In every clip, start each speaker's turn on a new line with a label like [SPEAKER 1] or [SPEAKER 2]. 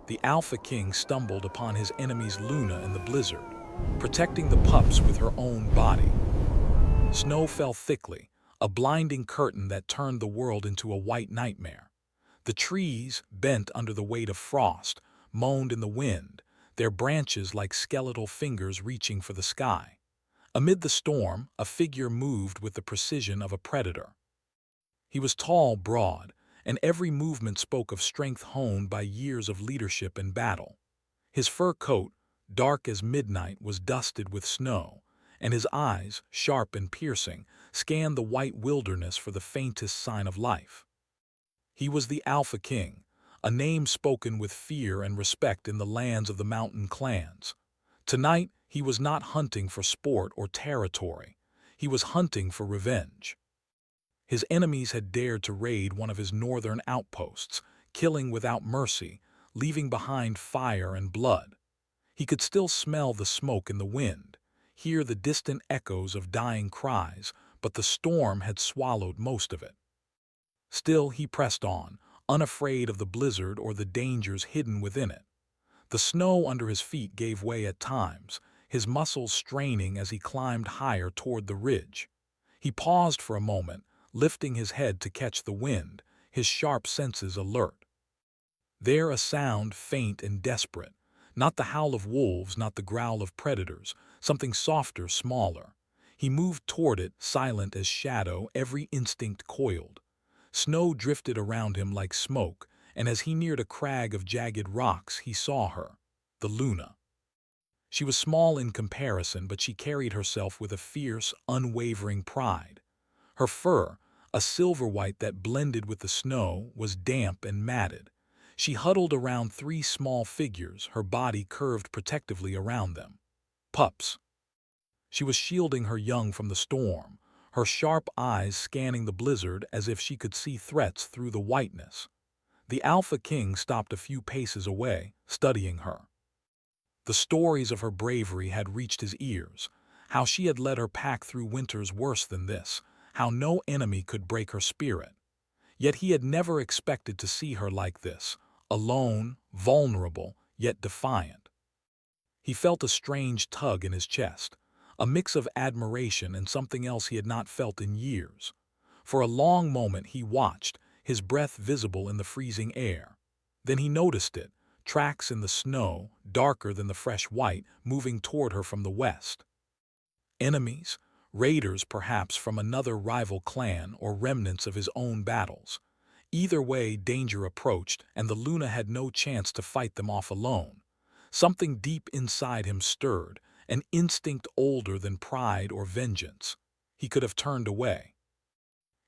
[SPEAKER 1] the Alpha King stumbled upon his enemy's Luna in the blizzard, protecting the pups with her own body. Snow fell thickly, a blinding curtain that turned the world into a white nightmare. The trees, bent under the weight of frost, moaned in the wind, their branches like skeletal fingers reaching for the sky. Amid the storm, a figure moved with the precision of a predator. He was tall, broad, and every movement spoke of strength honed by years of leadership and battle. His fur coat, dark as midnight, was dusted with snow, and his eyes, sharp and piercing, scanned the white wilderness for the faintest sign of life. He was the Alpha King, a name spoken with fear and respect in the lands of the mountain clans. Tonight, he was not hunting for sport or territory. He was hunting for revenge. His enemies had dared to raid one of his northern outposts, killing without mercy, leaving behind fire and blood. He could still smell the smoke in the wind, hear the distant echoes of dying cries, but the storm had swallowed most of it. Still, he pressed on, unafraid of the blizzard or the dangers hidden within it. The snow under his feet gave way at times, his muscles straining as he climbed higher toward the ridge. He paused for a moment, lifting his head to catch the wind, his sharp senses alert. There a sound, faint and desperate, not the howl of wolves, not the growl of predators, something softer, smaller. He moved toward it, silent as shadow, every instinct coiled. Snow drifted around him like smoke, and as he neared a crag of jagged rocks, he saw her, the Luna. She was small in comparison, but she carried herself with a fierce, unwavering pride. Her fur, a silver white that blended with the snow, was damp and matted. She huddled around three small figures, her body curved protectively around them. Pups. She was shielding her young from the storm, her sharp eyes scanning the blizzard as if she could see threats through the whiteness. The Alpha King stopped a few paces away, studying her. The stories of her bravery had reached his ears, how she had led her pack through winters worse than this, how no enemy could break her spirit. Yet he had never expected to see her like this, alone, vulnerable, yet defiant. He felt a strange tug in his chest, a mix of admiration and something else he had not felt in years. For a long moment he watched, his breath visible in the freezing air. Then he noticed it, tracks in the snow, darker than the fresh white, moving toward her from the west. Enemies, raiders perhaps from another rival clan or remnants of his own battles. Either way, danger approached, and the Luna had no chance to fight them off alone. Something deep inside him stirred, an instinct older than pride or vengeance. He could have turned away.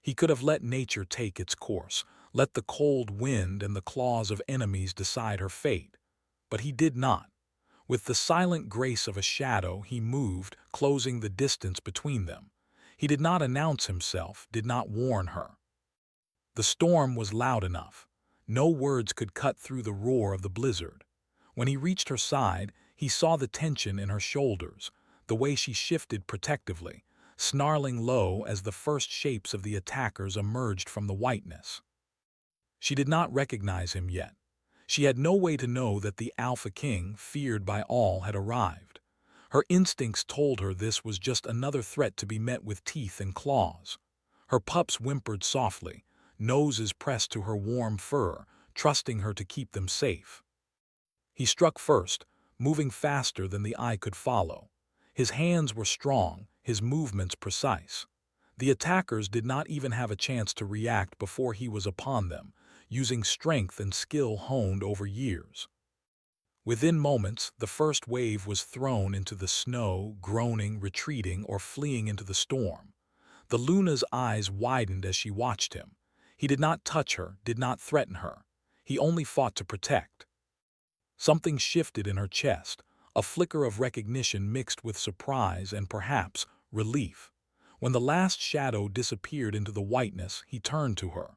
[SPEAKER 1] He could have let nature take its course, let the cold wind and the claws of enemies decide her fate. But he did not. With the silent grace of a shadow, he moved, closing the distance between them. He did not announce himself, did not warn her. The storm was loud enough. No words could cut through the roar of the blizzard. When he reached her side, he saw the tension in her shoulders, the way she shifted protectively, snarling low as the first shapes of the attackers emerged from the whiteness. She did not recognize him yet. She had no way to know that the Alpha King, feared by all, had arrived. Her instincts told her this was just another threat to be met with teeth and claws. Her pups whimpered softly, noses pressed to her warm fur, trusting her to keep them safe. He struck first, moving faster than the eye could follow. His hands were strong, his movements precise. The attackers did not even have a chance to react before he was upon them, using strength and skill honed over years. Within moments, the first wave was thrown into the snow, groaning, retreating, or fleeing into the storm. The Luna's eyes widened as she watched him. He did not touch her, did not threaten her. He only fought to protect. Something shifted in her chest, a flicker of recognition mixed with surprise and perhaps relief. When the last shadow disappeared into the whiteness, he turned to her.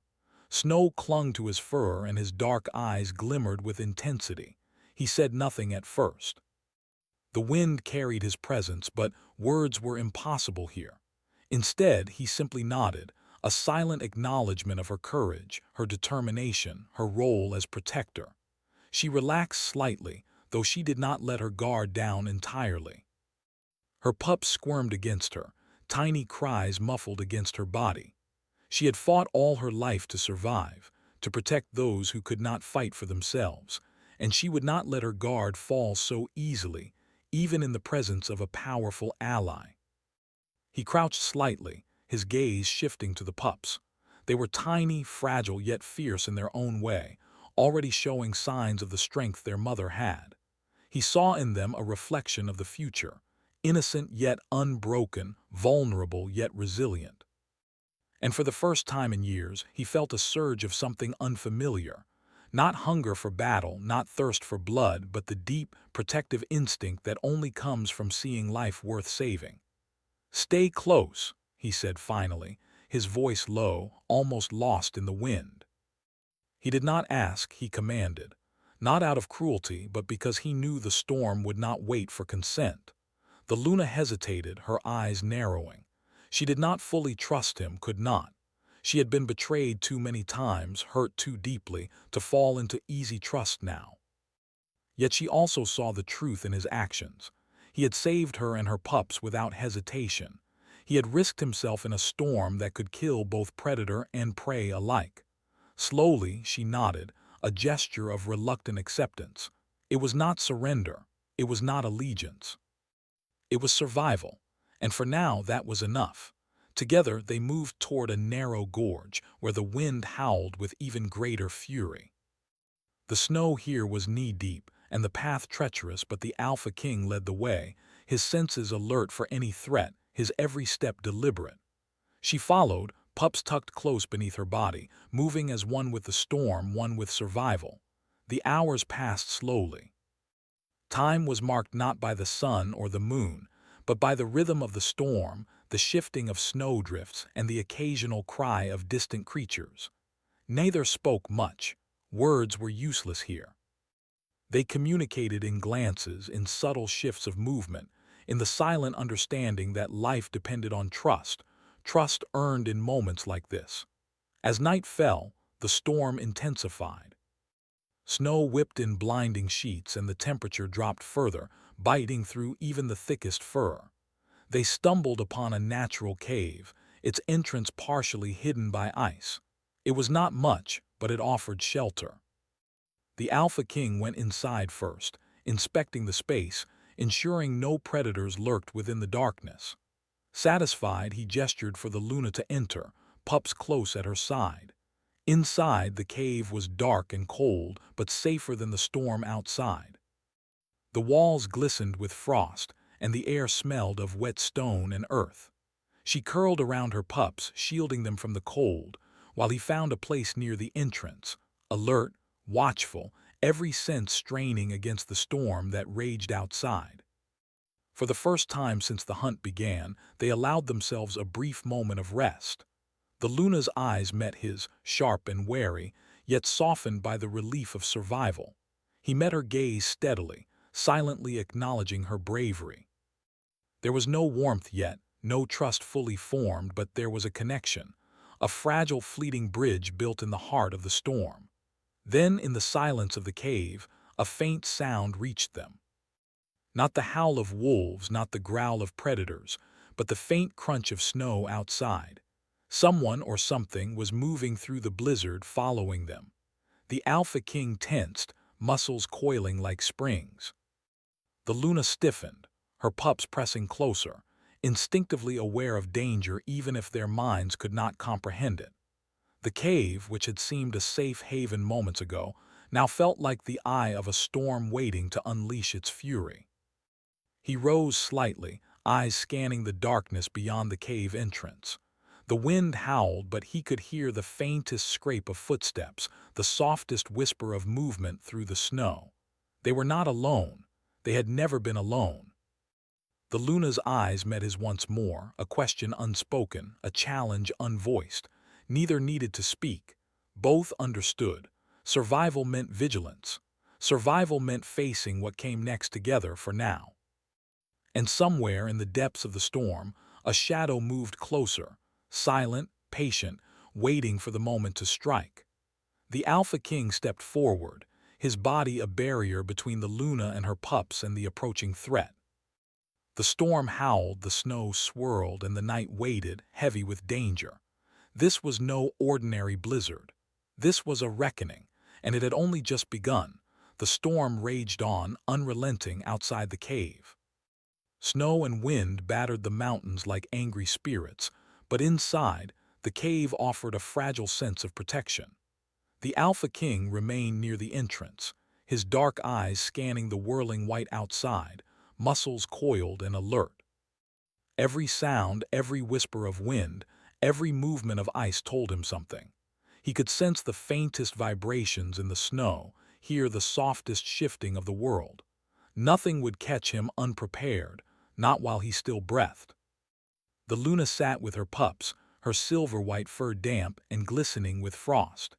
[SPEAKER 1] Snow clung to his fur and his dark eyes glimmered with intensity. He said nothing at first. The wind carried his presence, but words were impossible here. Instead, he simply nodded, a silent acknowledgement of her courage, her determination, her role as protector. She relaxed slightly, though she did not let her guard down entirely. Her pups squirmed against her, tiny cries muffled against her body. She had fought all her life to survive, to protect those who could not fight for themselves, and she would not let her guard fall so easily, even in the presence of a powerful ally. He crouched slightly, his gaze shifting to the pups. They were tiny, fragile, yet fierce in their own way, already showing signs of the strength their mother had. He saw in them a reflection of the future, innocent yet unbroken, vulnerable yet resilient. And for the first time in years, he felt a surge of something unfamiliar. Not hunger for battle, not thirst for blood, but the deep, protective instinct that only comes from seeing life worth saving. "Stay close," he said finally, his voice low, almost lost in the wind. He did not ask, he commanded, not out of cruelty, but because he knew the storm would not wait for consent. The Luna hesitated, her eyes narrowing. She did not fully trust him, could not. She had been betrayed too many times, hurt too deeply, to fall into easy trust now. Yet she also saw the truth in his actions. He had saved her and her pups without hesitation. He had risked himself in a storm that could kill both predator and prey alike. Slowly, she nodded, a gesture of reluctant acceptance. It was not surrender. It was not allegiance. It was survival, and for now that was enough. Together they moved toward a narrow gorge where the wind howled with even greater fury. The snow here was knee-deep, and the path treacherous, but the Alpha King led the way, his senses alert for any threat, his every step deliberate. She followed, pups tucked close beneath her body, moving as one with the storm, one with survival. The hours passed slowly. Time was marked not by the sun or the moon, but by the rhythm of the storm, the shifting of snowdrifts, and the occasional cry of distant creatures. Neither spoke much. Words were useless here. They communicated in glances, in subtle shifts of movement, in the silent understanding that life depended on trust, trust earned in moments like this. As night fell, the storm intensified. Snow whipped in blinding sheets and the temperature dropped further, biting through even the thickest fur. They stumbled upon a natural cave, its entrance partially hidden by ice. It was not much, but it offered shelter. The Alpha King went inside first, inspecting the space, ensuring no predators lurked within the darkness. Satisfied, he gestured for the Luna to enter, pups close at her side. Inside, the cave was dark and cold, but safer than the storm outside. The walls glistened with frost, and the air smelled of wet stone and earth. She curled around her pups, shielding them from the cold, while he found a place near the entrance, alert, watchful, every sense straining against the storm that raged outside. For the first time since the hunt began, they allowed themselves a brief moment of rest. The Luna's eyes met his, sharp and wary, yet softened by the relief of survival. He met her gaze steadily, silently acknowledging her bravery. There was no warmth yet, no trust fully formed, but there was a connection, a fragile fleeting bridge built in the heart of the storm. Then, in the silence of the cave, a faint sound reached them. Not the howl of wolves, not the growl of predators, but the faint crunch of snow outside. Someone or something was moving through the blizzard, following them. The Alpha King tensed, muscles coiling like springs. The Luna stiffened, her pups pressing closer, instinctively aware of danger even if their minds could not comprehend it. The cave, which had seemed a safe haven moments ago, now felt like the eye of a storm waiting to unleash its fury. He rose slightly, eyes scanning the darkness beyond the cave entrance. The wind howled, but he could hear the faintest scrape of footsteps, the softest whisper of movement through the snow. They were not alone. They had never been alone. The Luna's eyes met his once more, a question unspoken, a challenge unvoiced. Neither needed to speak. Both understood. Survival meant vigilance. Survival meant facing what came next together for now. And somewhere in the depths of the storm, a shadow moved closer, silent, patient, waiting for the moment to strike. The Alpha King stepped forward, his body a barrier between the Luna and her pups and the approaching threat. The storm howled, the snow swirled, and the night waited, heavy with danger. This was no ordinary blizzard. This was a reckoning, and it had only just begun. The storm raged on, unrelenting, outside the cave. Snow and wind battered the mountains like angry spirits, but inside, the cave offered a fragile sense of protection. The Alpha King remained near the entrance, his dark eyes scanning the whirling white outside, muscles coiled and alert. Every sound, every whisper of wind, every movement of ice told him something. He could sense the faintest vibrations in the snow, hear the softest shifting of the world. Nothing would catch him unprepared, not while he still breathed. The Luna sat with her pups, her silver-white fur damp and glistening with frost.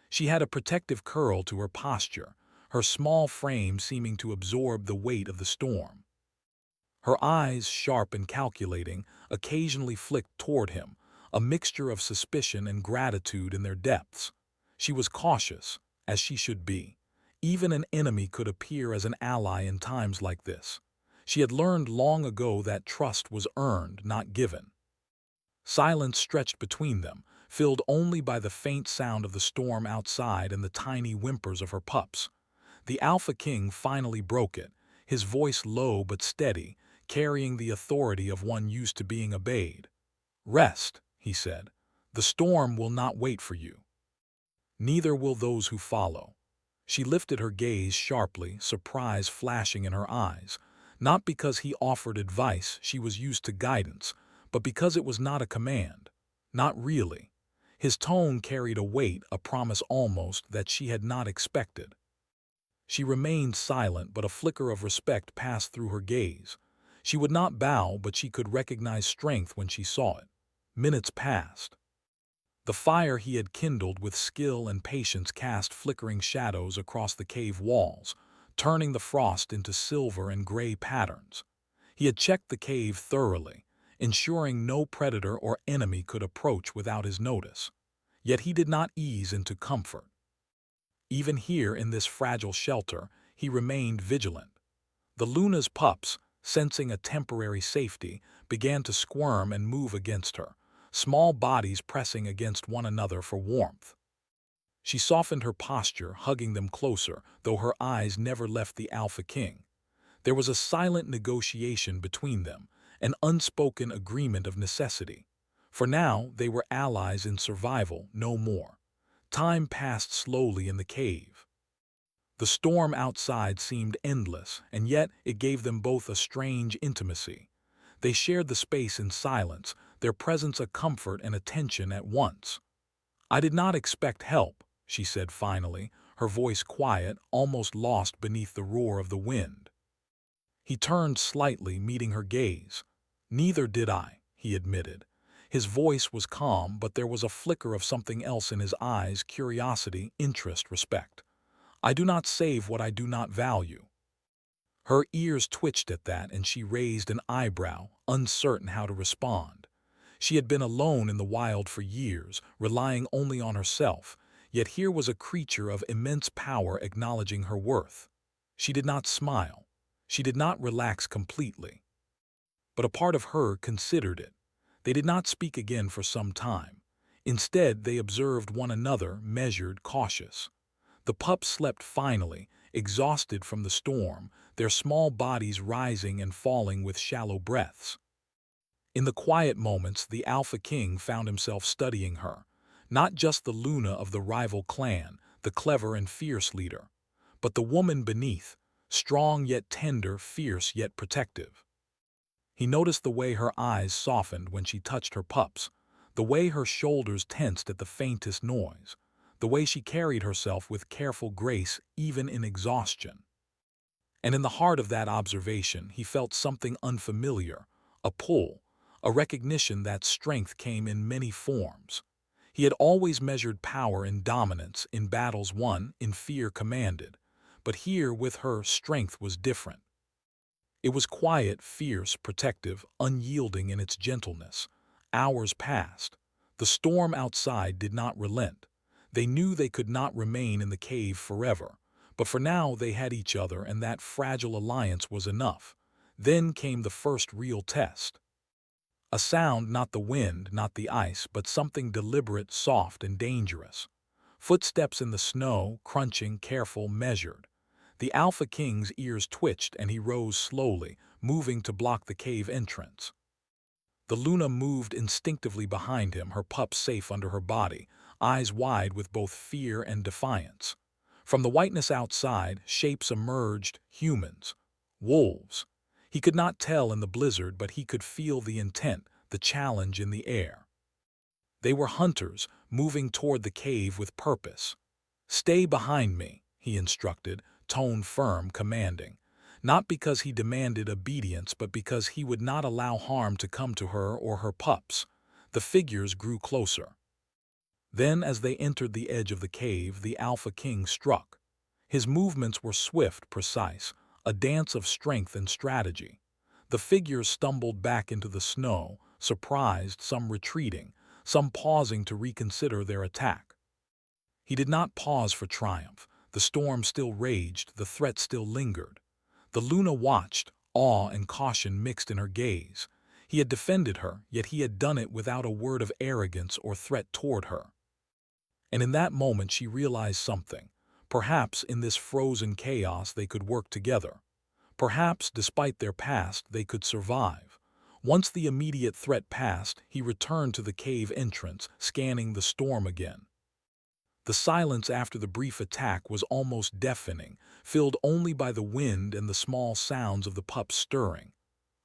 [SPEAKER 1] She had a protective curl to her posture, her small frame seeming to absorb the weight of the storm. Her eyes, sharp and calculating, occasionally flicked toward him, a mixture of suspicion and gratitude in their depths. She was cautious, as she should be. Even an enemy could appear as an ally in times like this. She had learned long ago that trust was earned, not given. Silence stretched between them, filled only by the faint sound of the storm outside and the tiny whimpers of her pups. The Alpha King finally broke it, his voice low but steady, carrying the authority of one used to being obeyed. "Rest," he said. "The storm will not wait for you. Neither will those who follow." She lifted her gaze sharply, surprise flashing in her eyes, not because he offered advice, she was used to guidance, but because it was not a command. Not really. His tone carried a weight, a promise almost, that she had not expected. She remained silent, but a flicker of respect passed through her gaze. She would not bow, but she could recognize strength when she saw it. Minutes passed. The fire he had kindled with skill and patience cast flickering shadows across the cave walls, turning the frost into silver and gray patterns. He had checked the cave thoroughly, ensuring no predator or enemy could approach without his notice. Yet he did not ease into comfort. Even here in this fragile shelter, he remained vigilant. The Luna's pups, sensing a temporary safety, began to squirm and move against her, small bodies pressing against one another for warmth. She softened her posture, hugging them closer, though her eyes never left the Alpha King. There was a silent negotiation between them, an unspoken agreement of necessity. For now, they were allies in survival, no more. Time passed slowly in the cave. The storm outside seemed endless, and yet it gave them both a strange intimacy. They shared the space in silence, their presence a comfort and a tension at once. "I did not expect help," she said finally, her voice quiet, almost lost beneath the roar of the wind. He turned slightly, meeting her gaze. "Neither did I," he admitted. His voice was calm, but there was a flicker of something else in his eyes, curiosity, interest, respect. "I do not save what I do not value." Her ears twitched at that, and she raised an eyebrow, uncertain how to respond. She had been alone in the wild for years, relying only on herself, yet here was a creature of immense power acknowledging her worth. She did not smile. She did not relax completely. But a part of her considered it. They did not speak again for some time. Instead, they observed one another, measured, cautious. The pups slept finally, exhausted from the storm, their small bodies rising and falling with shallow breaths. In the quiet moments, the Alpha King found himself studying her, not just the Luna of the rival clan, the clever and fierce leader, but the woman beneath, strong yet tender, fierce yet protective. He noticed the way her eyes softened when she touched her pups, the way her shoulders tensed at the faintest noise, the way she carried herself with careful grace even in exhaustion. And in the heart of that observation, he felt something unfamiliar, a pull, a recognition that strength came in many forms. He had always measured power in dominance, in battles won, in fear commanded. But here, with her, strength was different. It was quiet, fierce, protective, unyielding in its gentleness. Hours passed. The storm outside did not relent. They knew they could not remain in the cave forever, But for now they had each other, and that fragile alliance was enough. Then came the first real test. A sound, not the wind, not the ice, but something deliberate, soft, and dangerous. Footsteps in the snow, crunching, careful, measured. The Alpha King's ears twitched and he rose slowly, moving to block the cave entrance. The Luna moved instinctively behind him, her pup safe under her body, eyes wide with both fear and defiance. From the whiteness outside, shapes emerged, humans, wolves. He could not tell in the blizzard, but he could feel the intent, the challenge in the air. They were hunters, moving toward the cave with purpose. "Stay behind me," he instructed, tone firm, commanding. Not because he demanded obedience, but because he would not allow harm to come to her or her pups. The figures grew closer. Then, as they entered the edge of the cave, the Alpha King struck. His movements were swift, precise, a dance of strength and strategy. The figures stumbled back into the snow, surprised, some retreating, some pausing to reconsider their attack. He did not pause for triumph. The storm still raged, the threat still lingered. The Luna watched, awe and caution mixed in her gaze. He had defended her, yet he had done it without a word of arrogance or threat toward her. And in that moment she realized something. Perhaps in this frozen chaos they could work together. Perhaps, despite their past, they could survive. Once the immediate threat passed, he returned to the cave entrance, scanning the storm again. The silence after the brief attack was almost deafening, filled only by the wind and the small sounds of the pups stirring.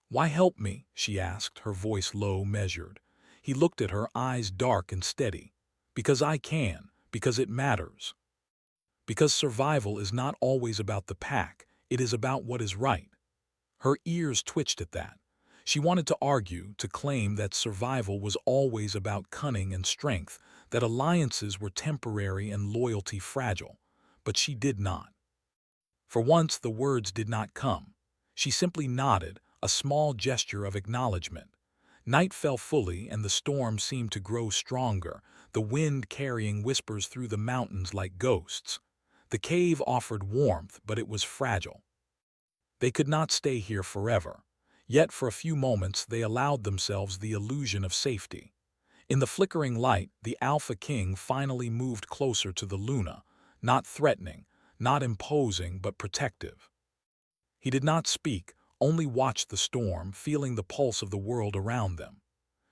[SPEAKER 1] "Why help me?" she asked, her voice low, measured. He looked at her, eyes dark and steady. "Because I can, because it matters. Because survival is not always about the pack, it is about what is right." Her ears twitched at that. She wanted to argue, to claim that survival was always about cunning and strength, that alliances were temporary and loyalty fragile. But she did not. For once the words did not come. She simply nodded, a small gesture of acknowledgement. Night fell fully and the storm seemed to grow stronger, the wind carrying whispers through the mountains like ghosts. The cave offered warmth, but it was fragile. They could not stay here forever. Yet for a few moments they allowed themselves the illusion of safety. In the flickering light, the Alpha King finally moved closer to the Luna, not threatening, not imposing, but protective. He did not speak, only watched the storm, feeling the pulse of the world around them.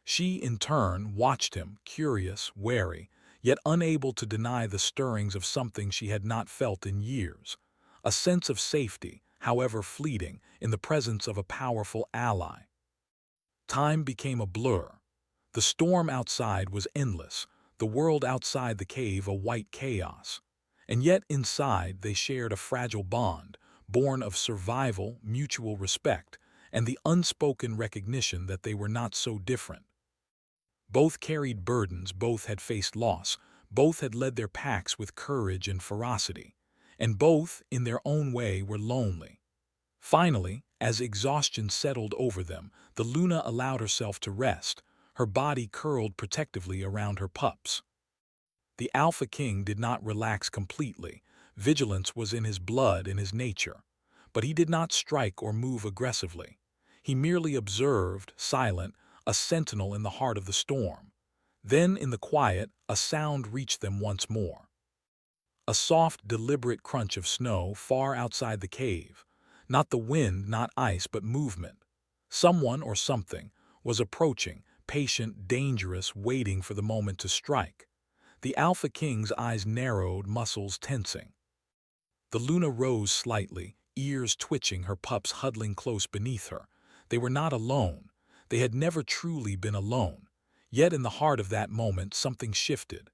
[SPEAKER 1] She, in turn, watched him, curious, wary, yet unable to deny the stirrings of something she had not felt in years. A sense of safety, however fleeting, in the presence of a powerful ally. Time became a blur. The storm outside was endless, the world outside the cave a white chaos. And yet inside they shared a fragile bond, born of survival, mutual respect, and the unspoken recognition that they were not so different. Both carried burdens, both had faced loss, both had led their packs with courage and ferocity, and both, in their own way, were lonely. Finally, as exhaustion settled over them, the Luna allowed herself to rest, her body curled protectively around her pups. The Alpha King did not relax completely. Vigilance was in his blood, in his nature. But he did not strike or move aggressively. He merely observed, silent, a sentinel in the heart of the storm. Then, in the quiet, a sound reached them once more. A soft, deliberate crunch of snow far outside the cave. Not the wind, not ice, but movement. Someone or something was approaching, patient, dangerous, waiting for the moment to strike. The Alpha King's eyes narrowed, muscles tensing. The Luna rose slightly, ears twitching, her pups huddling close beneath her. They were not alone. They had never truly been alone. Yet in the heart of that moment something shifted.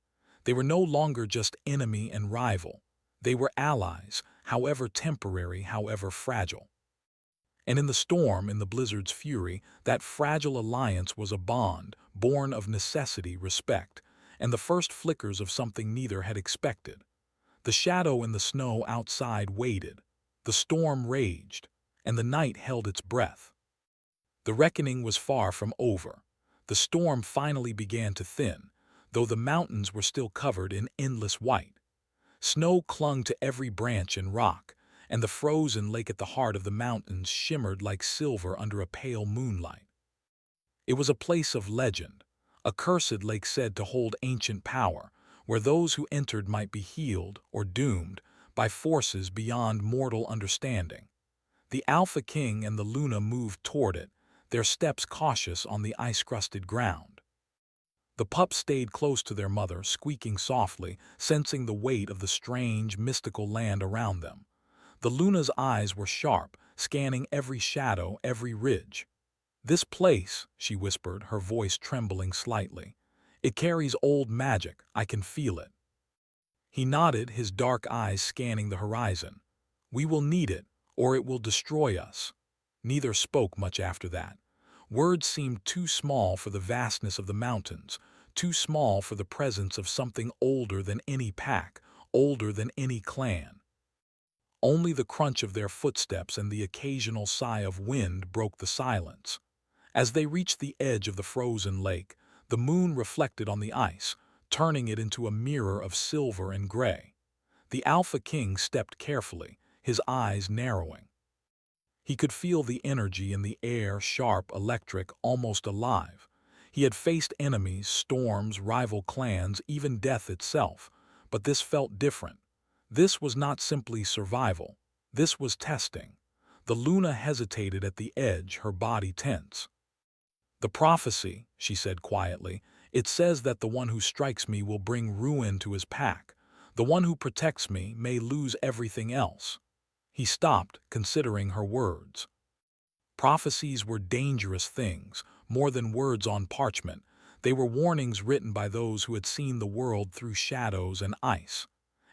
[SPEAKER 1] They were no longer just enemy and rival. They were allies, however temporary, however fragile. And in the storm, in the blizzard's fury, that fragile alliance was a bond, born of necessity, respect, and the first flickers of something neither had expected. The shadow in the snow outside waited. The storm raged, and the night held its breath. The reckoning was far from over. The storm finally began to thin, though the mountains were still covered in endless white. Snow clung to every branch and rock, and the frozen lake at the heart of the mountains shimmered like silver under a pale moonlight. It was a place of legend, a cursed lake said to hold ancient power, where those who entered might be healed or doomed by forces beyond mortal understanding. The Alpha King and the Luna moved toward it, their steps cautious on the ice-crusted ground. The pups stayed close to their mother, squeaking softly, sensing the weight of the strange, mystical land around them. The Luna's eyes were sharp, scanning every shadow, every ridge. "This place," she whispered, her voice trembling slightly. "It carries old magic, I can feel it." He nodded, his dark eyes scanning the horizon. "We will need it, or it will destroy us." Neither spoke much after that. Words seemed too small for the vastness of the mountains, too small for the presence of something older than any pack, older than any clan. Only the crunch of their footsteps and the occasional sigh of wind broke the silence. As they reached the edge of the frozen lake, the moon reflected on the ice, turning it into a mirror of silver and gray. The Alpha King stepped carefully, his eyes narrowing. He could feel the energy in the air, sharp, electric, almost alive. He had faced enemies, storms, rival clans, even death itself, but this felt different. This was not simply survival. This was testing. The Luna hesitated at the edge, her body tense. "The prophecy," she said quietly, "it says that the one who strikes me will bring ruin to his pack. The one who protects me may lose everything else." He stopped, considering her words. Prophecies were dangerous things, more than words on parchment. They were warnings written by those who had seen the world through shadows and ice.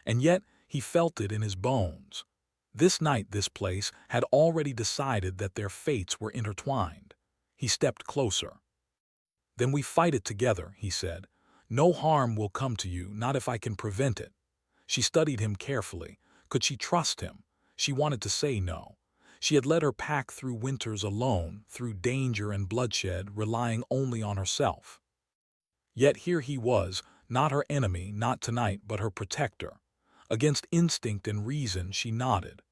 [SPEAKER 1] And yet, he felt it in his bones. This night, this place had already decided that their fates were intertwined. He stepped closer. "Then we fight it together," he said. "No harm will come to you, not if I can prevent it." She studied him carefully. Could she trust him? She wanted to say no. She had led her pack through winters alone, through danger and bloodshed, relying only on herself. Yet here he was, not her enemy, not tonight, but her protector. Against instinct and reason, she nodded.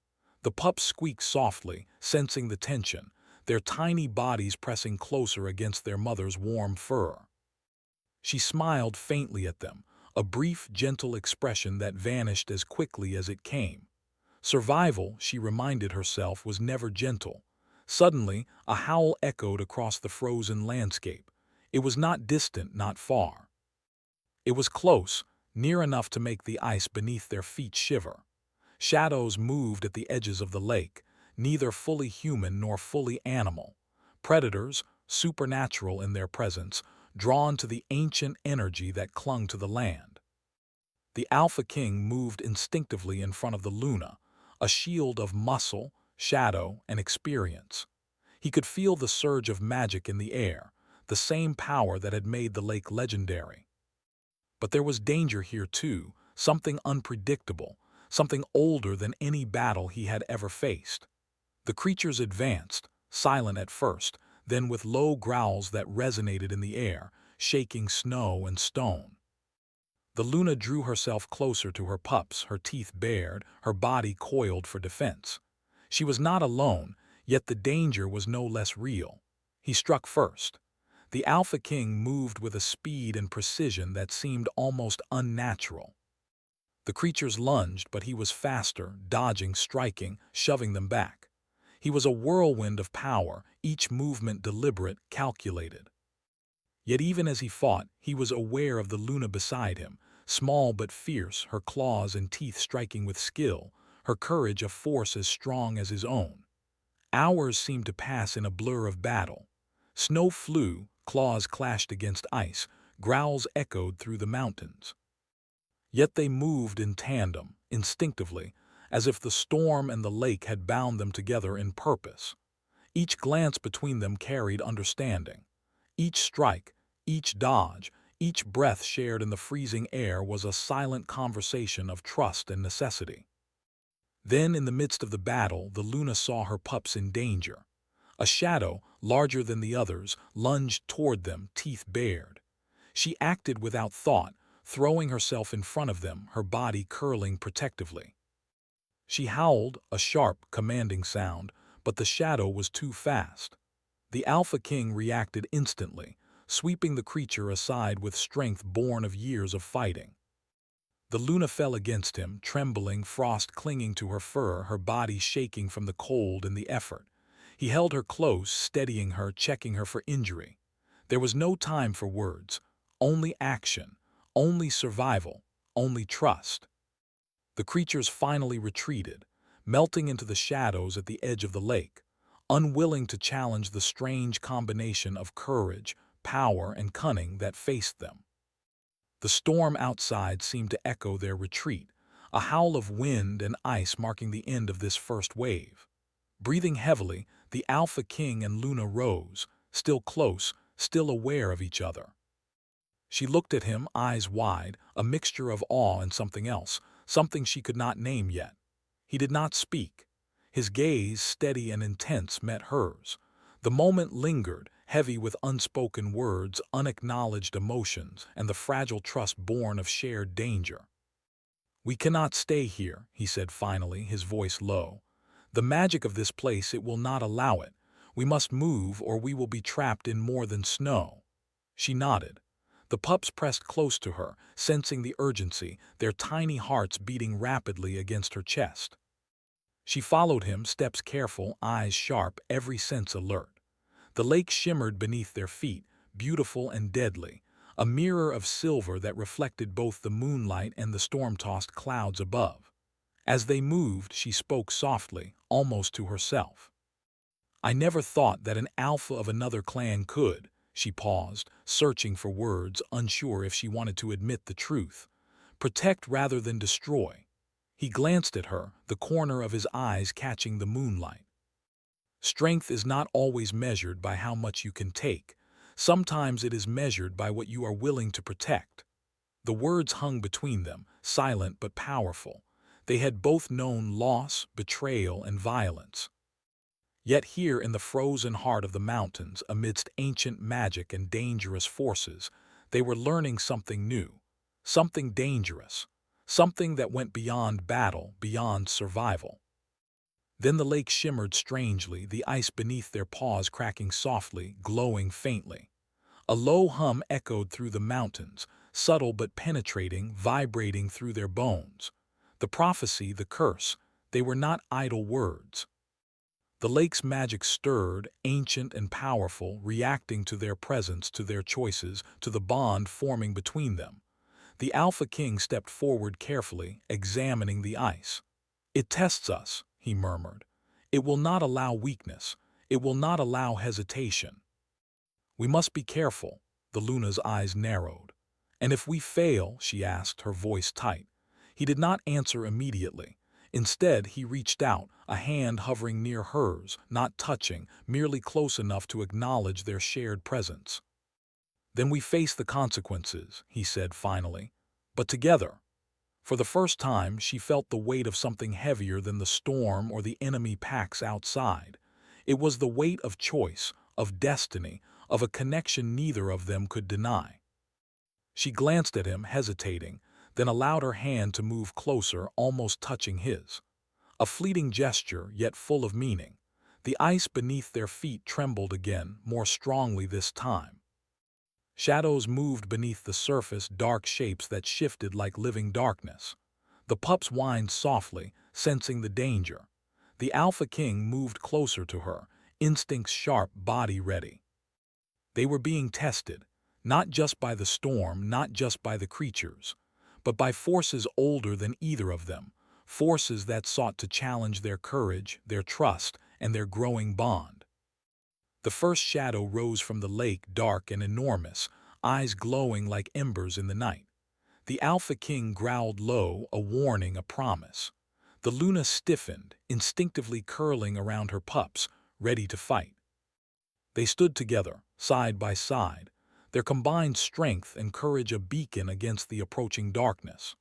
[SPEAKER 1] The pups squeaked softly, sensing the tension, their tiny bodies pressing closer against their mother's warm fur. She smiled faintly at them, a brief, gentle expression that vanished as quickly as it came. Survival, she reminded herself, was never gentle. Suddenly, a howl echoed across the frozen landscape. It was not distant, not far. It was close, near enough to make the ice beneath their feet shiver. Shadows moved at the edges of the lake, neither fully human nor fully animal. Predators, supernatural in their presence, drawn to the ancient energy that clung to the land. The Alpha King moved instinctively in front of the Luna, a shield of muscle, shadow, and experience. He could feel the surge of magic in the air, the same power that had made the lake legendary. But there was danger here too, something unpredictable, something older than any battle he had ever faced. The creatures advanced, silent at first, then with low growls that resonated in the air, shaking snow and stone. The Luna drew herself closer to her pups, her teeth bared, her body coiled for defense. She was not alone, yet the danger was no less real. He struck first. The Alpha King moved with a speed and precision that seemed almost unnatural. The creatures lunged, but he was faster, dodging, striking, shoving them back. He was a whirlwind of power, each movement deliberate, calculated. Yet even as he fought, he was aware of the Luna beside him, small but fierce, her claws and teeth striking with skill, her courage a force as strong as his own. Hours seemed to pass in a blur of battle. Snow flew, claws clashed against ice, growls echoed through the mountains. Yet they moved in tandem, instinctively, as if the storm and the lake had bound them together in purpose. Each glance between them carried understanding. Each strike, each dodge, each breath shared in the freezing air was a silent conversation of trust and necessity. Then, in the midst of the battle, the Luna saw her pups in danger. A shadow, larger than the others, lunged toward them, teeth bared. She acted without thought, throwing herself in front of them, her body curling protectively. She howled, a sharp, commanding sound, but the shadow was too fast. The Alpha King reacted instantly, sweeping the creature aside with strength born of years of fighting. The Luna fell against him, trembling, frost clinging to her fur, her body shaking from the cold and the effort. He held her close, steadying her, checking her for injury. There was no time for words, only action, only survival, only trust. The creatures finally retreated, melting into the shadows at the edge of the lake, unwilling to challenge the strange combination of courage, power, and cunning that faced them. The storm outside seemed to echo their retreat, a howl of wind and ice marking the end of this first wave. Breathing heavily, the Alpha King and Luna rose, still close, still aware of each other. She looked at him, eyes wide, a mixture of awe and something else, something she could not name yet. He did not speak. His gaze, steady and intense, met hers. The moment lingered, heavy with unspoken words, unacknowledged emotions, and the fragile trust born of shared danger. "We cannot stay here," he said finally, his voice low. "The magic of this place, it will not allow it. We must move or we will be trapped in more than snow." She nodded. The pups pressed close to her, sensing the urgency, their tiny hearts beating rapidly against her chest. She followed him, steps careful, eyes sharp, every sense alert. The lake shimmered beneath their feet, beautiful and deadly, a mirror of silver that reflected both the moonlight and the storm-tossed clouds above. As they moved, she spoke softly, almost to herself. "I never thought that an alpha of another clan could." She paused, searching for words, unsure if she wanted to admit the truth. "Protect rather than destroy." He glanced at her, the corner of his eyes catching the moonlight. "Strength is not always measured by how much you can take. Sometimes it is measured by what you are willing to protect." The words hung between them, silent but powerful. They had both known loss, betrayal, and violence. Yet here in the frozen heart of the mountains, amidst ancient magic and dangerous forces, they were learning something new, something dangerous, something that went beyond battle, beyond survival. Then the lake shimmered strangely, the ice beneath their paws cracking softly, glowing faintly. A low hum echoed through the mountains, subtle but penetrating, vibrating through their bones. The prophecy, the curse, they were not idle words. The lake's magic stirred, ancient and powerful, reacting to their presence, to their choices, to the bond forming between them. The Alpha King stepped forward carefully, examining the ice. "It tests us," he murmured. "It will not allow weakness. It will not allow hesitation. We must be careful." The Luna's eyes narrowed. "And if we fail?" she asked, her voice tight. He did not answer immediately. Instead, he reached out, a hand hovering near hers, not touching, merely close enough to acknowledge their shared presence. "Then we face the consequences," he said finally, "but together." For the first time, she felt the weight of something heavier than the storm or the enemy packs outside. It was the weight of choice, of destiny, of a connection neither of them could deny. She glanced at him, hesitating, then allowed her hand to move closer, almost touching his. A fleeting gesture, yet full of meaning. The ice beneath their feet trembled again, more strongly this time. Shadows moved beneath the surface, dark shapes that shifted like living darkness. The pups whined softly, sensing the danger. The Alpha King moved closer to her, instincts sharp, body ready. They were being tested, not just by the storm, not just by the creatures, but by forces older than either of them, forces that sought to challenge their courage, their trust, and their growing bond. The first shadow rose from the lake, dark and enormous, eyes glowing like embers in the night. The Alpha King growled low, a warning, a promise. The Luna stiffened, instinctively curling around her pups, ready to fight. They stood together, side by side, their combined strength and courage a beacon against the approaching darkness.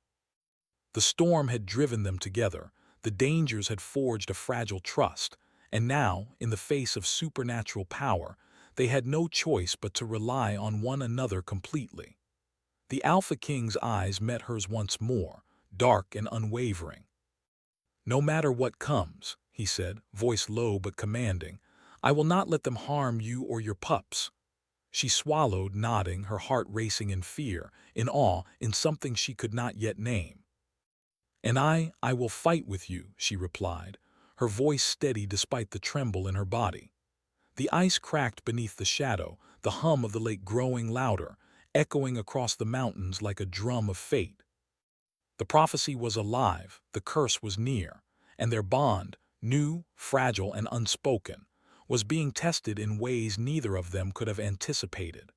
[SPEAKER 1] The storm had driven them together, the dangers had forged a fragile trust, and now, in the face of supernatural power, they had no choice but to rely on one another completely. The Alpha King's eyes met hers once more, dark and unwavering. "No matter what comes," he said, voice low but commanding, "I will not let them harm you or your pups." She swallowed, nodding, her heart racing in fear, in awe, in something she could not yet name. "And I will fight with you," she replied, her voice steady despite the tremble in her body. The ice cracked beneath the shadow, the hum of the lake growing louder, echoing across the mountains like a drum of fate. The prophecy was alive, the curse was near, and their bond, new, fragile, and unspoken, was being tested in ways neither of them could have anticipated.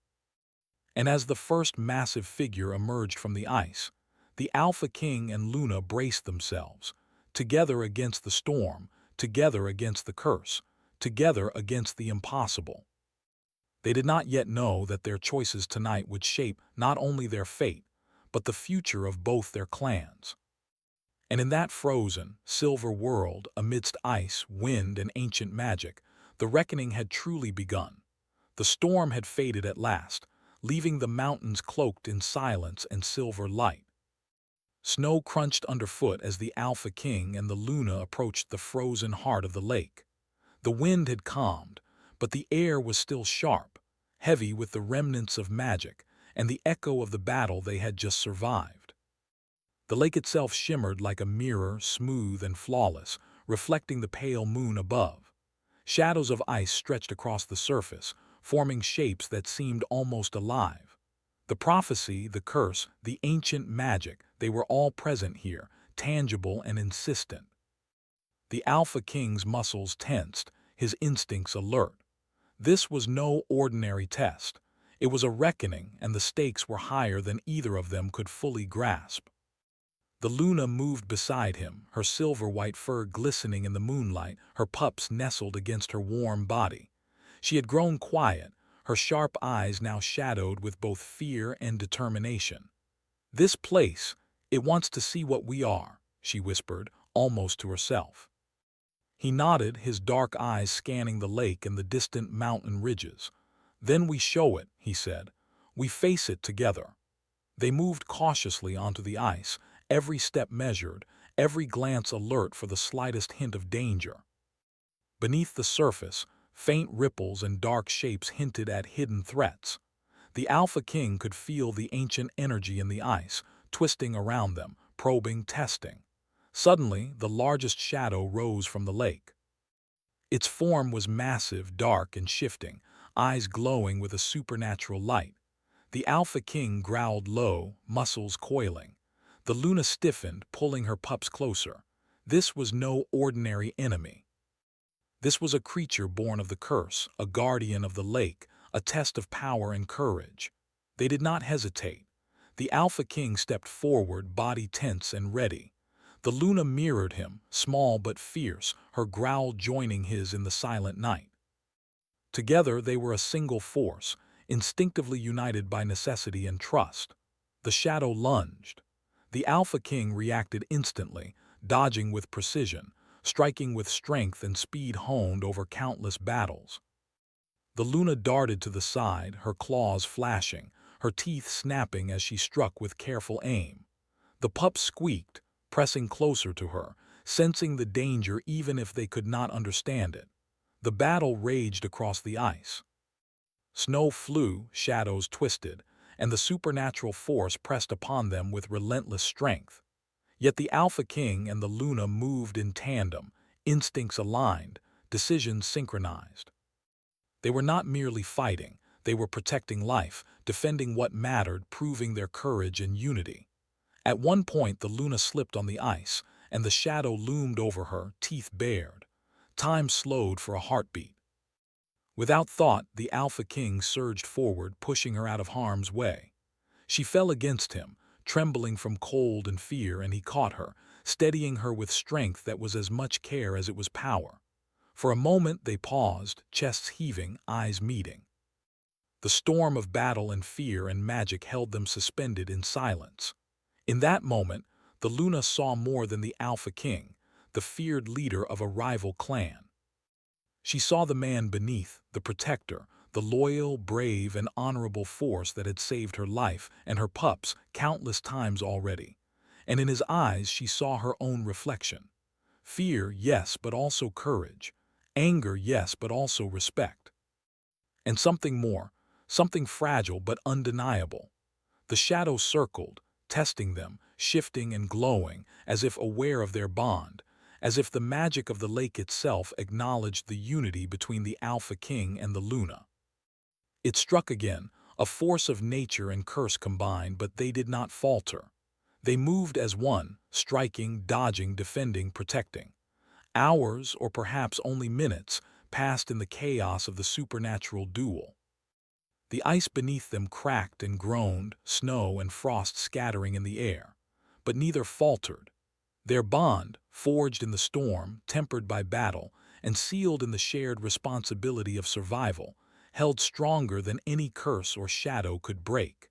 [SPEAKER 1] And as the first massive figure emerged from the ice, the Alpha King and Luna braced themselves, together against the storm, together against the curse, together against the impossible. They did not yet know that their choices tonight would shape not only their fate, but the future of both their clans. And in that frozen, silver world, amidst ice, wind, and ancient magic, the reckoning had truly begun. The storm had faded at last, leaving the mountains cloaked in silence and silver light. Snow crunched underfoot as the Alpha King and the Luna approached the frozen heart of the lake. The wind had calmed, but the air was still sharp, heavy with the remnants of magic and the echo of the battle they had just survived. The lake itself shimmered like a mirror, smooth and flawless, reflecting the pale moon above. Shadows of ice stretched across the surface, forming shapes that seemed almost alive. The prophecy, the curse, the ancient magic, they were all present here, tangible and insistent. The Alpha King's muscles tensed, his instincts alert. This was no ordinary test. It was a reckoning, and the stakes were higher than either of them could fully grasp. The Luna moved beside him, her silver-white fur glistening in the moonlight, her pups nestled against her warm body. She had grown quiet, her sharp eyes now shadowed with both fear and determination. "This place, it wants to see what we are," she whispered, almost to herself. He nodded, his dark eyes scanning the lake and the distant mountain ridges. "Then we show it," he said. "We face it together." They moved cautiously onto the ice, every step measured, every glance alert for the slightest hint of danger. Beneath the surface, faint ripples and dark shapes hinted at hidden threats. The Alpha King could feel the ancient energy in the ice, twisting around them, probing, testing. Suddenly, the largest shadow rose from the lake. Its form was massive, dark, and shifting, eyes glowing with a supernatural light. The Alpha King growled low, muscles coiling. The Luna stiffened, pulling her pups closer. This was no ordinary enemy. This was a creature born of the curse, a guardian of the lake, a test of power and courage. They did not hesitate. The Alpha King stepped forward, body tense and ready. The Luna mirrored him, small but fierce, her growl joining his in the silent night. Together they were a single force, instinctively united by necessity and trust. The shadow lunged. The Alpha King reacted instantly, dodging with precision, striking with strength and speed honed over countless battles. The Luna darted to the side, her claws flashing, her teeth snapping as she struck with careful aim. The pups squeaked, pressing closer to her, sensing the danger even if they could not understand it. The battle raged across the ice. Snow flew, shadows twisted, and the supernatural force pressed upon them with relentless strength. Yet the Alpha King and the Luna moved in tandem, instincts aligned, decisions synchronized. They were not merely fighting, they were protecting life, defending what mattered, proving their courage and unity. At one point the Luna slipped on the ice, and the shadow loomed over her, teeth bared. Time slowed for a heartbeat. Without thought, the Alpha King surged forward, pushing her out of harm's way. She fell against him, trembling from cold and fear, and he caught her, steadying her with strength that was as much care as it was power. For a moment they paused, chests heaving, eyes meeting. The storm of battle and fear and magic held them suspended in silence. In that moment, the Luna saw more than the Alpha King, the feared leader of a rival clan. She saw the man beneath, the protector, the loyal, brave, and honorable force that had saved her life and her pups countless times already. And in his eyes she saw her own reflection. Fear, yes, but also courage. Anger, yes, but also respect. And something more, something fragile but undeniable. The shadow circled, testing them, shifting and glowing, as if aware of their bond, as if the magic of the lake itself acknowledged the unity between the Alpha King and the Luna. It struck again, a force of nature and curse combined, but they did not falter. They moved as one, striking, dodging, defending, protecting. Hours, or perhaps only minutes, passed in the chaos of the supernatural duel. The ice beneath them cracked and groaned, snow and frost scattering in the air. But neither faltered. Their bond, forged in the storm, tempered by battle, and sealed in the shared responsibility of survival, held stronger than any curse or shadow could break.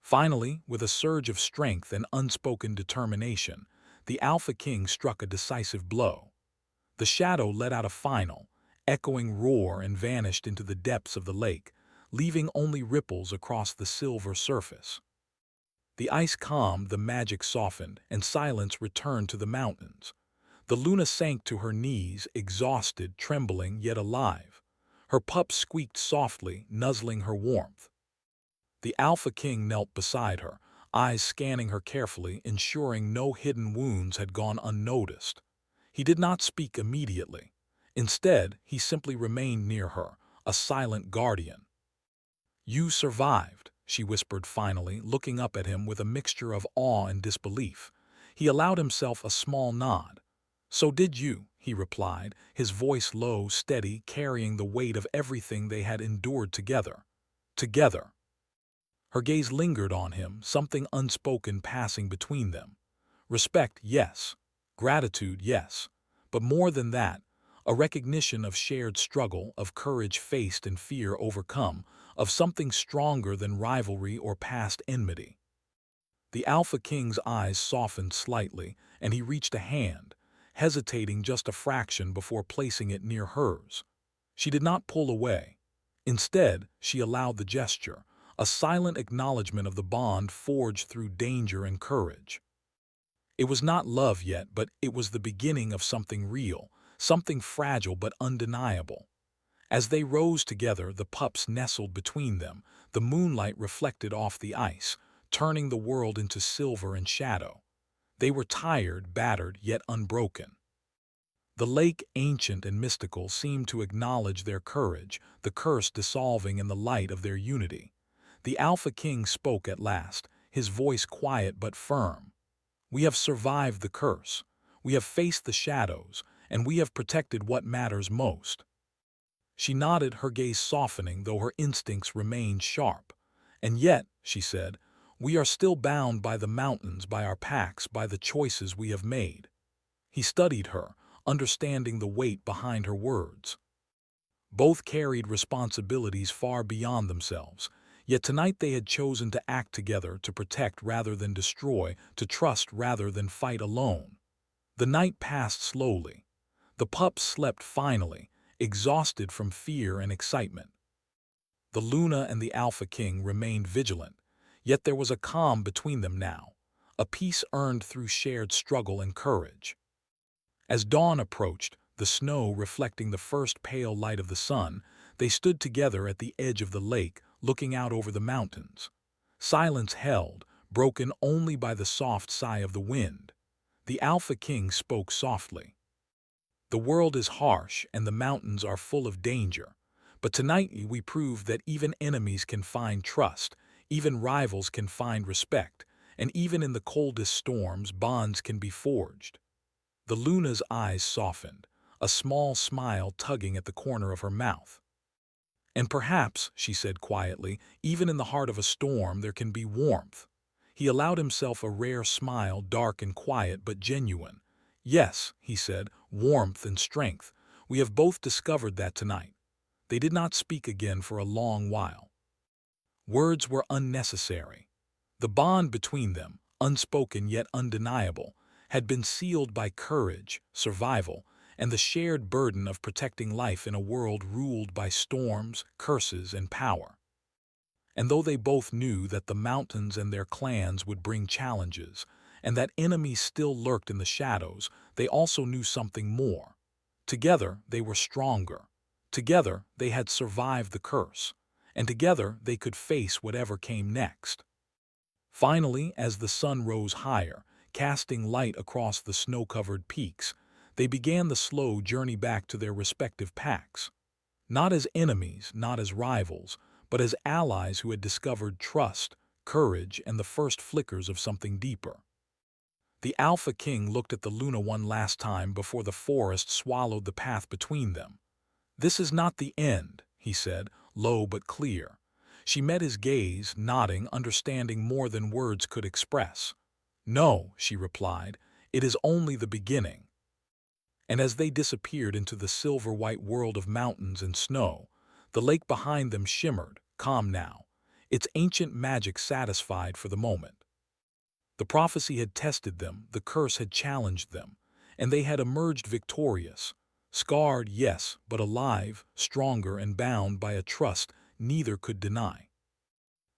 [SPEAKER 1] Finally, with a surge of strength and unspoken determination, the Alpha King struck a decisive blow. The shadow let out a final, echoing roar and vanished into the depths of the lake, leaving only ripples across the silver surface. The ice calmed, the magic softened, and silence returned to the mountains. The Luna sank to her knees, exhausted, trembling, yet alive. Her pups squeaked softly, nuzzling her warmth. The Alpha King knelt beside her, eyes scanning her carefully, ensuring no hidden wounds had gone unnoticed. He did not speak immediately. Instead, he simply remained near her, a silent guardian. "You survived," she whispered finally, looking up at him with a mixture of awe and disbelief. He allowed himself a small nod. "So did you," he replied, his voice low, steady, carrying the weight of everything they had endured together. Together. Her gaze lingered on him, something unspoken passing between them. Respect, yes. Gratitude, yes. But more than that, a recognition of shared struggle, of courage faced and fear overcome, of something stronger than rivalry or past enmity. The Alpha King's eyes softened slightly, and he reached a hand, hesitating just a fraction before placing it near hers. She did not pull away. Instead, she allowed the gesture, a silent acknowledgement of the bond forged through danger and courage. It was not love yet, but it was the beginning of something real, something fragile but undeniable. As they rose together, the pups nestled between them, the moonlight reflected off the ice, turning the world into silver and shadow. They were tired, battered, yet unbroken. The lake, ancient and mystical, seemed to acknowledge their courage, the curse dissolving in the light of their unity. The Alpha King spoke at last, his voice quiet but firm. "We have survived the curse. We have faced the shadows, and we have protected what matters most." She nodded, her gaze softening, though her instincts remained sharp. "And yet," she said, "we are still bound by the mountains, by our packs, by the choices we have made." He studied her, understanding the weight behind her words. Both carried responsibilities far beyond themselves, yet tonight they had chosen to act together, to protect rather than destroy, to trust rather than fight alone. The night passed slowly. The pups slept finally, exhausted from fear and excitement. The Luna and the Alpha King remained vigilant, yet there was a calm between them now, a peace earned through shared struggle and courage. As dawn approached, the snow reflecting the first pale light of the sun, they stood together at the edge of the lake, looking out over the mountains. Silence held, broken only by the soft sigh of the wind. The Alpha King spoke softly. "The world is harsh and the mountains are full of danger, but tonight we proved that even enemies can find trust, even rivals can find respect, and even in the coldest storms bonds can be forged." The Luna's eyes softened, a small smile tugging at the corner of her mouth. "And perhaps," she said quietly, "even in the heart of a storm there can be warmth." He allowed himself a rare smile, dark and quiet but genuine. "Yes," he said, "warmth and strength. We have both discovered that tonight." They did not speak again for a long while. Words were unnecessary. The bond between them, unspoken yet undeniable, had been sealed by courage, survival, and the shared burden of protecting life in a world ruled by storms, curses, and power. And though they both knew that the mountains and their clans would bring challenges, and that enemies still lurked in the shadows, they also knew something more. Together, they were stronger. Together, they had survived the curse, and together they could face whatever came next. Finally, as the sun rose higher, casting light across the snow-covered peaks, they began the slow journey back to their respective packs. Not as enemies, not as rivals, but as allies who had discovered trust, courage, and the first flickers of something deeper. The Alpha King looked at the Luna one last time before the forest swallowed the path between them. "This is not the end," he said, low but clear. She met his gaze, nodding, understanding more than words could express. "No," she replied, "it is only the beginning." And as they disappeared into the silver-white world of mountains and snow, the lake behind them shimmered, calm now, its ancient magic satisfied for the moment. The prophecy had tested them, the curse had challenged them, and they had emerged victorious. Scarred, yes, but alive, stronger, and bound by a trust neither could deny.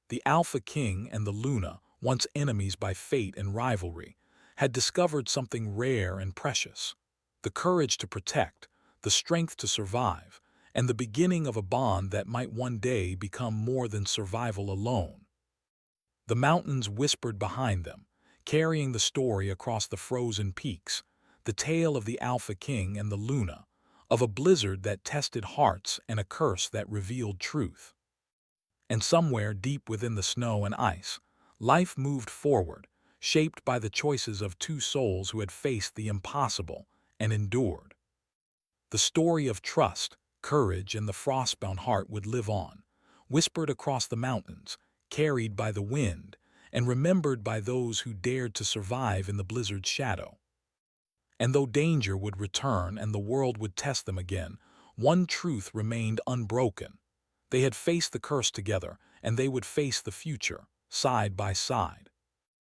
[SPEAKER 1] The Alpha King and the Luna, once enemies by fate and rivalry, had discovered something rare and precious: the courage to protect, the strength to survive, and the beginning of a bond that might one day become more than survival alone. The mountains whispered behind them, carrying the story across the frozen peaks, the tale of the Alpha King and the Luna, of a blizzard that tested hearts and a curse that revealed truth. And somewhere deep within the snow and ice, life moved forward, shaped by the choices of two souls who had faced the impossible and endured. The story of trust, courage, and the frostbound heart would live on, whispered across the mountains, carried by the wind, and remembered by those who dared to survive in the blizzard's shadow. And though danger would return and the world would test them again, one truth remained unbroken. They had faced the curse together, and they would face the future, side by side.